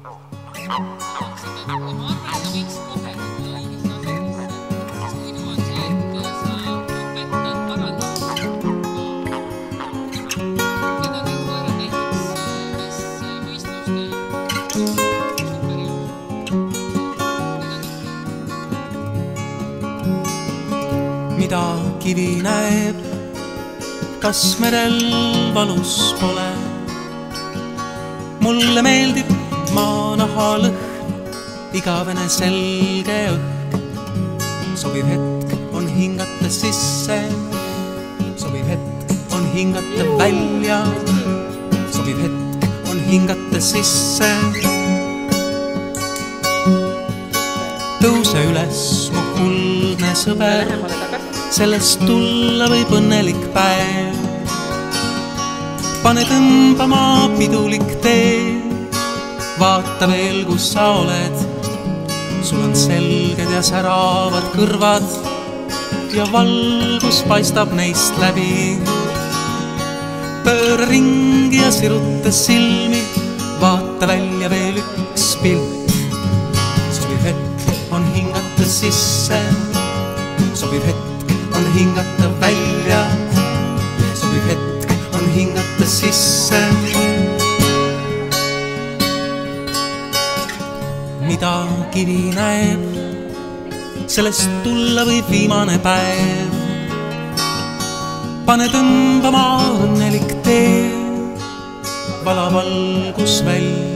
Mida kivi näeb, kas merel valus pole. Mulle meeldib maanaha lõhn, igavene selge õhk. Sobiv hetk on hingata sisse, sobiv hetk on hingata välja, sobiv hetk on hingata sisse. Tõuse üles, mu kuldne sõber, sellest tulla võib õnnelik päev. Pane tõmbama pidulik tee, vaata veel, kus sa oled. Sul on selged ja säravad kõrvad ja valgus paistab neist läbi. Pööra ringi ja siruta silmi, vaata välja veel üks pilt. Sobiv hetk on hingata sisse, sobiv hetk on hingata välja, sobiv hetk on hingata sisse. Mida kivi näeb, sellest tulla võib viimane päev. Pane tõmbama õnnelik tee, vala valgus välja.